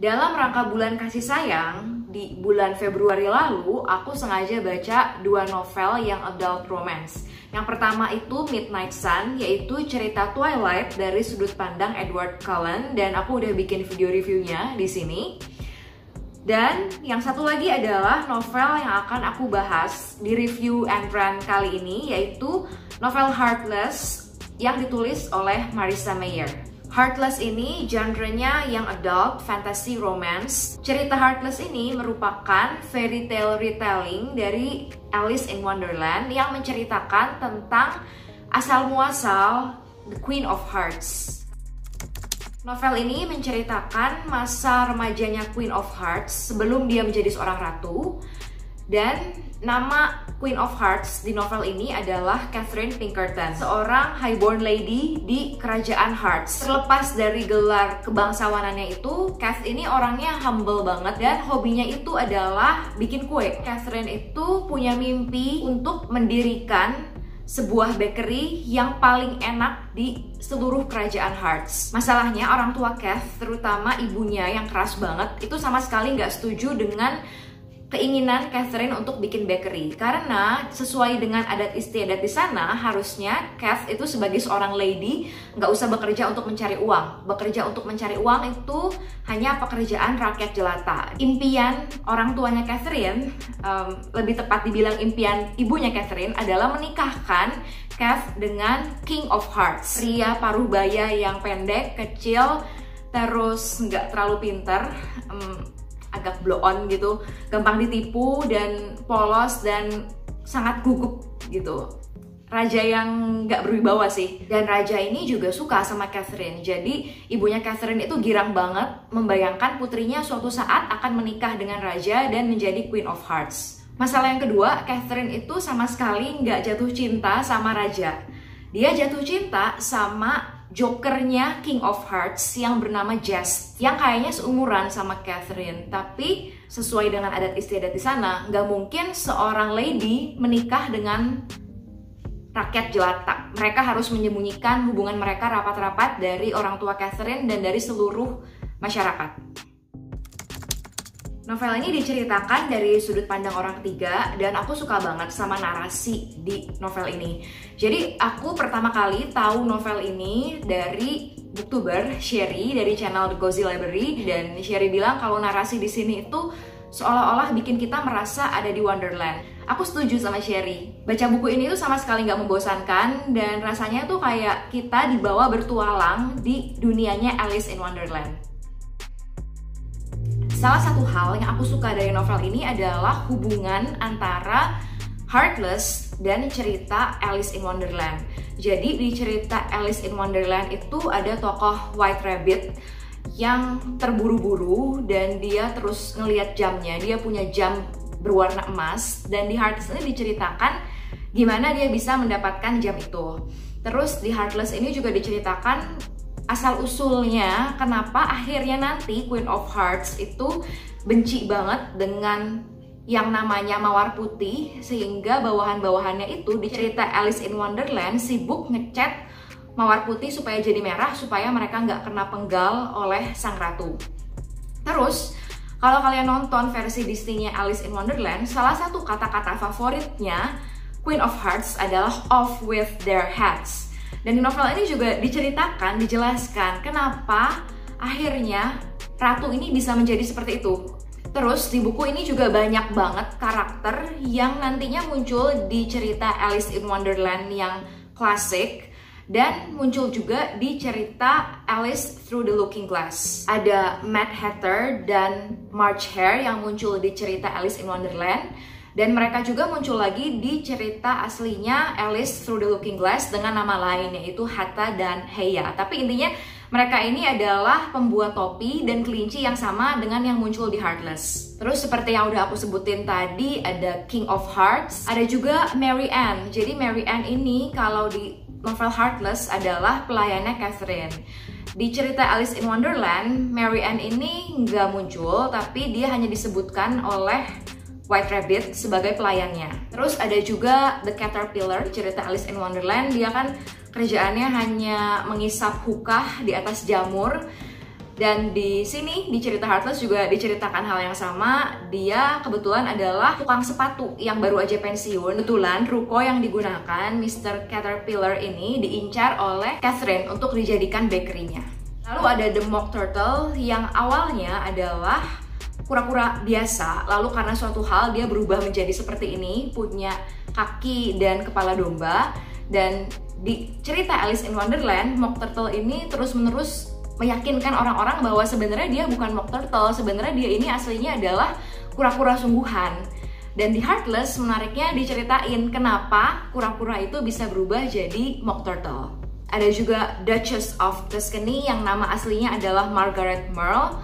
Dalam rangka bulan kasih sayang, di bulan Februari lalu, aku sengaja baca 2 novel yang adult romance. Yang pertama itu Midnight Sun, yaitu cerita Twilight dari sudut pandang Edward Cullen, dan aku udah bikin video reviewnya di sini. Dan yang satu lagi adalah novel yang akan aku bahas di review and run kali ini, yaitu novel Heartless yang ditulis oleh Marissa Meyer. Heartless ini genrenya yang adult, fantasy, romance. Cerita Heartless ini merupakan fairy tale retelling dari Alice in Wonderland yang menceritakan tentang asal-muasal The Queen of Hearts. Novel ini menceritakan masa remajanya Queen of Hearts sebelum dia menjadi seorang ratu. Dan nama Queen of Hearts di novel ini adalah Catherine Pinkerton, seorang highborn lady di kerajaan Hearts. Terlepas dari gelar kebangsawanannya itu, Cath ini orangnya humble banget dan hobinya itu adalah bikin kue. Catherine itu punya mimpi untuk mendirikan sebuah bakery yang paling enak di seluruh kerajaan Hearts. Masalahnya orang tua Cath, terutama ibunya yang keras banget, itu sama sekali nggak setuju dengan keinginan Catherine untuk bikin bakery, karena sesuai dengan adat istiadat di sana, harusnya Cath itu sebagai seorang lady nggak usah bekerja untuk mencari uang. Bekerja untuk mencari uang itu hanya pekerjaan rakyat jelata. Impian orang tuanya Catherine, lebih tepat dibilang impian ibunya Catherine, adalah menikahkan Cath dengan King of Hearts, pria paruh baya yang pendek, kecil, terus nggak terlalu pinter, agak blow on gitu, gampang ditipu dan polos dan sangat gugup gitu. Raja yang gak berwibawa sih. Dan raja ini juga suka sama Catherine. Jadi ibunya Catherine itu girang banget membayangkan putrinya suatu saat akan menikah dengan raja dan menjadi Queen of Hearts. Masalah yang kedua, Catherine itu sama sekali gak jatuh cinta sama raja. Dia jatuh cinta sama jokernya King of Hearts yang bernama Jest, yang kayaknya seumuran sama Catherine. Tapi sesuai dengan adat istiadat di sana, nggak mungkin seorang lady menikah dengan rakyat jelata. Mereka harus menyembunyikan hubungan mereka rapat-rapat dari orang tua Catherine dan dari seluruh masyarakat. Novel ini diceritakan dari sudut pandang orang ketiga dan aku suka banget sama narasi di novel ini. Jadi aku pertama kali tahu novel ini dari booktuber Sherry dari channel The Cozy Library, dan Sherry bilang kalau narasi di sini itu seolah-olah bikin kita merasa ada di Wonderland. Aku setuju sama Sherry. Baca buku ini tuh sama sekali nggak membosankan dan rasanya tuh kayak kita dibawa bertualang di dunianya Alice in Wonderland. Salah satu hal yang aku suka dari novel ini adalah hubungan antara Heartless dan cerita Alice in Wonderland. Jadi di cerita Alice in Wonderland itu ada tokoh White Rabbit yang terburu-buru dan dia terus ngelihat jamnya. Dia punya jam berwarna emas, dan di Heartless ini diceritakan gimana dia bisa mendapatkan jam itu. Terus di Heartless ini juga diceritakan asal-usulnya kenapa akhirnya nanti Queen of Hearts itu benci banget dengan yang namanya mawar putih, sehingga bawahan-bawahannya itu di cerita Alice in Wonderland sibuk ngecat mawar putih supaya jadi merah, supaya mereka nggak kena penggal oleh sang ratu. Terus kalau kalian nonton versi Disney-nya Alice in Wonderland, salah satu kata-kata favoritnya Queen of Hearts adalah off with their heads. Dan di novel ini juga diceritakan, dijelaskan kenapa akhirnya ratu ini bisa menjadi seperti itu. Terus di buku ini juga banyak banget karakter yang nantinya muncul di cerita Alice in Wonderland yang klasik, dan muncul juga di cerita Alice Through the Looking Glass. Ada Mad Hatter dan March Hare yang muncul di cerita Alice in Wonderland, dan mereka juga muncul lagi di cerita aslinya Alice Through the Looking Glass dengan nama lain, yaitu Hatta dan Heya. Tapi intinya mereka ini adalah pembuat topi dan kelinci yang sama dengan yang muncul di Heartless. Terus seperti yang udah aku sebutin tadi, ada King of Hearts, ada juga Mary Ann. Jadi Mary Ann ini kalau di novel Heartless adalah pelayannya Catherine. Di cerita Alice in Wonderland, Mary Ann ini nggak muncul, tapi dia hanya disebutkan oleh White Rabbit sebagai pelayannya. Terus ada juga The Caterpillar, cerita Alice in Wonderland. Dia kan kerjaannya hanya mengisap hukah di atas jamur. Dan di sini di cerita Heartless juga diceritakan hal yang sama. Dia kebetulan adalah tukang sepatu yang baru aja pensiun. Kebetulan ruko yang digunakan Mr. Caterpillar ini diincar oleh Catherine untuk dijadikan bakery-nya. Lalu ada The Mock Turtle yang awalnya adalah kura-kura biasa, lalu karena suatu hal dia berubah menjadi seperti ini, punya kaki dan kepala domba. Dan di cerita Alice in Wonderland, Mock Turtle ini terus-menerus meyakinkan orang-orang bahwa sebenarnya dia bukan Mock Turtle, sebenarnya dia ini aslinya adalah kura-kura sungguhan. Dan di Heartless menariknya diceritain kenapa kura-kura itu bisa berubah jadi Mock Turtle. Ada juga Duchess of Tuscany yang nama aslinya adalah Margaret Merle.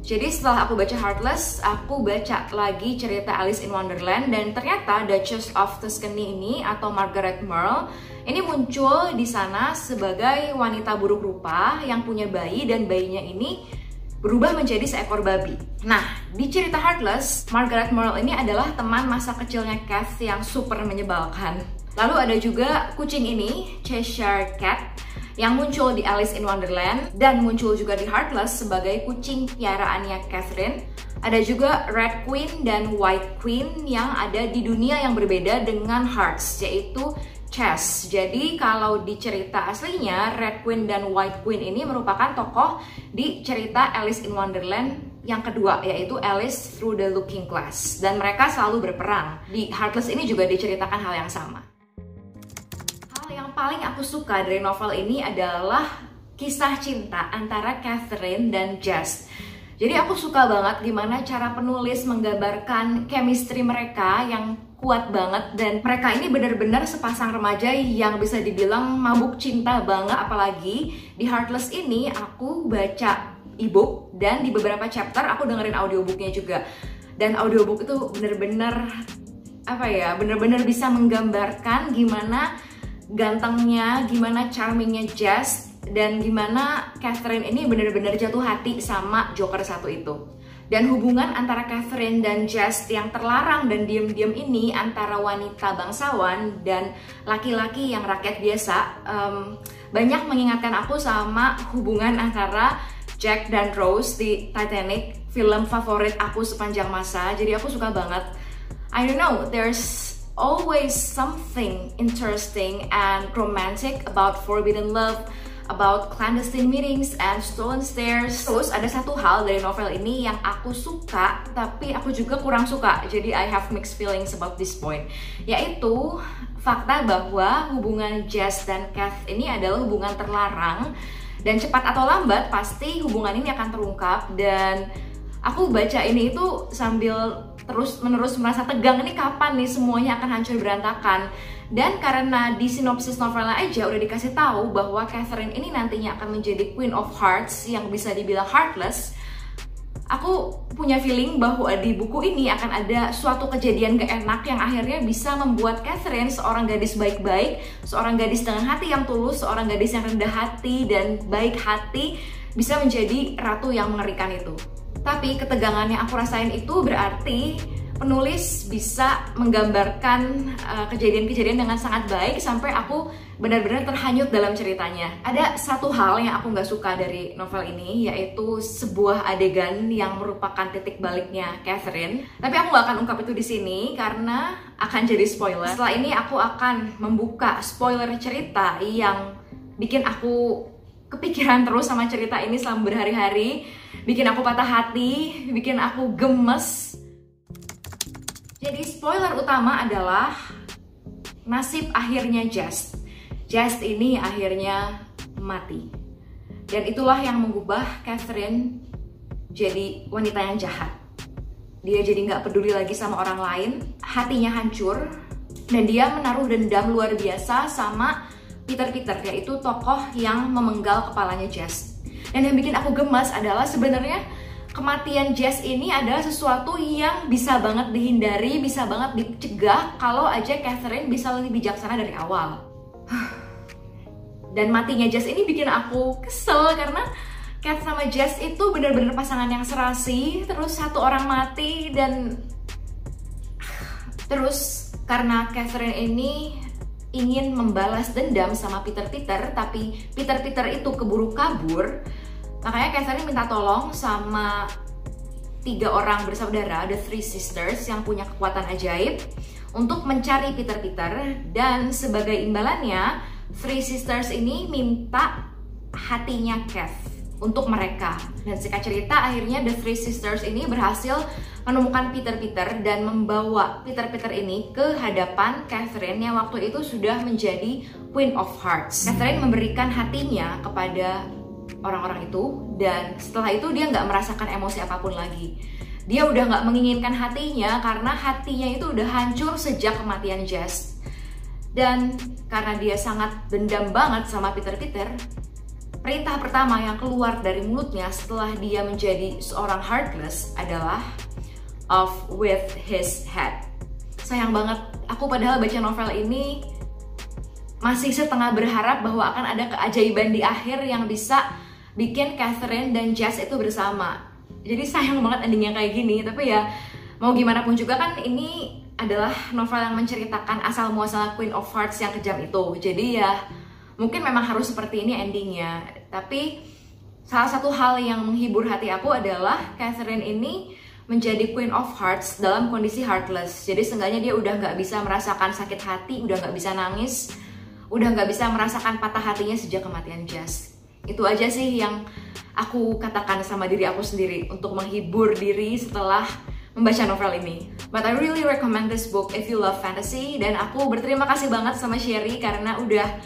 Jadi setelah aku baca Heartless, aku baca lagi cerita Alice in Wonderland, dan ternyata Duchess of Tuscany ini atau Margaret Merle ini muncul di sana sebagai wanita buruk rupa yang punya bayi, dan bayinya ini berubah menjadi seekor babi. Nah, di cerita Heartless, Margaret Merle ini adalah teman masa kecilnya Kath yang super menyebalkan. Lalu ada juga kucing ini, Cheshire Cat, yang muncul di Alice in Wonderland dan muncul juga di Heartless sebagai kucing piaraannya Catherine. Ada juga Red Queen dan White Queen yang ada di dunia yang berbeda dengan Hearts, yaitu Chess. Jadi kalau di cerita aslinya, Red Queen dan White Queen ini merupakan tokoh di cerita Alice in Wonderland yang kedua, yaitu Alice Through the Looking Glass. Dan mereka selalu berperang. Di Heartless ini juga diceritakan hal yang sama. Yang paling aku suka dari novel ini adalah kisah cinta antara Catherine dan Jess. Jadi aku suka banget gimana cara penulis menggambarkan chemistry mereka yang kuat banget, dan mereka ini benar-benar sepasang remaja yang bisa dibilang mabuk cinta banget. Apalagi di Heartless ini aku baca ebook dan di beberapa chapter aku dengerin audiobooknya juga. Dan audiobook itu benar-benar benar-benar bisa menggambarkan gimana gantengnya, gimana charmingnya Jess, dan gimana Catherine ini benar-benar jatuh hati sama Joker satu itu. Dan hubungan antara Catherine dan Jess yang terlarang dan diam-diam ini antara wanita bangsawan dan laki-laki yang rakyat biasa banyak mengingatkan aku sama hubungan antara Jack dan Rose di Titanic, film favorit aku sepanjang masa. Jadi aku suka banget. I don't know, there's always something interesting and romantic about forbidden love, about clandestine meetings and stolen stairs. Terus ada satu hal dari novel ini yang aku suka, tapi aku juga kurang suka. Jadi I have mixed feelings about this point, yaitu fakta bahwa hubungan Jess dan Kath ini adalah hubungan terlarang, dan cepat atau lambat pasti hubungan ini akan terungkap. Dan aku baca ini itu sambil terus-menerus merasa tegang, ini kapan nih semuanya akan hancur berantakan. Dan karena di sinopsis novelnya aja udah dikasih tahu bahwa Catherine ini nantinya akan menjadi Queen of Hearts yang bisa dibilang heartless, aku punya feeling bahwa di buku ini akan ada suatu kejadian gak enak yang akhirnya bisa membuat Catherine, seorang gadis baik-baik, seorang gadis dengan hati yang tulus, seorang gadis yang rendah hati dan baik hati, bisa menjadi ratu yang mengerikan itu. Tapi ketegangan yang aku rasain itu berarti penulis bisa menggambarkan kejadian-kejadian dengan sangat baik sampai aku benar-benar terhanyut dalam ceritanya. Ada satu hal yang aku nggak suka dari novel ini, yaitu sebuah adegan yang merupakan titik baliknya Catherine. Tapi aku nggak akan ungkap itu di sini karena akan jadi spoiler. Setelah ini aku akan membuka spoiler cerita yang bikin aku kepikiran terus sama cerita ini selama berhari-hari, bikin aku patah hati, bikin aku gemes. Jadi spoiler utama adalah nasib akhirnya Jess. Jess ini akhirnya mati. Dan itulah yang mengubah Catherine jadi wanita yang jahat. Dia jadi nggak peduli lagi sama orang lain, hatinya hancur, dan dia menaruh dendam luar biasa sama Peter, yaitu tokoh yang memenggal kepalanya Jess. Dan yang bikin aku gemas adalah sebenarnya kematian Jess ini adalah sesuatu yang bisa banget dihindari, bisa banget dicegah kalau aja Catherine bisa lebih bijaksana dari awal. Dan matinya Jess ini bikin aku kesel karena Cat sama Jess itu benar-benar pasangan yang serasi, terus satu orang mati, dan terus karena Catherine ini ingin membalas dendam sama Peter, tapi Peter itu keburu kabur. Makanya Catherine minta tolong sama 3 orang bersaudara, the Three Sisters yang punya kekuatan ajaib, untuk mencari Peter, dan sebagai imbalannya Three Sisters ini minta hatinya Kath untuk mereka. Dan singkat cerita, akhirnya the Three Sisters ini berhasil menemukan Peter dan membawa Peter ini ke hadapan Catherine yang waktu itu sudah menjadi Queen of Hearts. Catherine memberikan hatinya kepada orang-orang itu, dan setelah itu dia nggak merasakan emosi apapun lagi. Dia udah nggak menginginkan hatinya karena hatinya itu udah hancur sejak kematian Jess. Dan karena dia sangat dendam banget sama Peter, perintah pertama yang keluar dari mulutnya setelah dia menjadi seorang Heartless adalah off with his head. Sayang banget, aku padahal baca novel ini masih setengah berharap bahwa akan ada keajaiban di akhir yang bisa bikin Catherine dan Jess itu bersama. Jadi sayang banget endingnya kayak gini, tapi ya mau gimana pun juga kan ini adalah novel yang menceritakan asal muasal Queen of Hearts yang kejam itu. Jadi ya mungkin memang harus seperti ini endingnya. Tapi salah satu hal yang menghibur hati aku adalah Catherine ini menjadi Queen of Hearts dalam kondisi heartless. Jadi seenggaknya dia udah nggak bisa merasakan sakit hati, udah nggak bisa nangis, udah nggak bisa merasakan patah hatinya sejak kematian Jess. Itu aja sih yang aku katakan sama diri aku sendiri untuk menghibur diri setelah membaca novel ini. But I really recommend this book if you love fantasy. Dan aku berterima kasih banget sama Sherry karena udah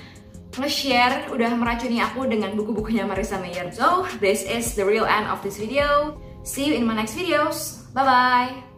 nge-share, udah meracuni aku dengan buku-bukunya Marissa Meyer. So, this is the real end of this video. See you in my next videos. Bye-bye!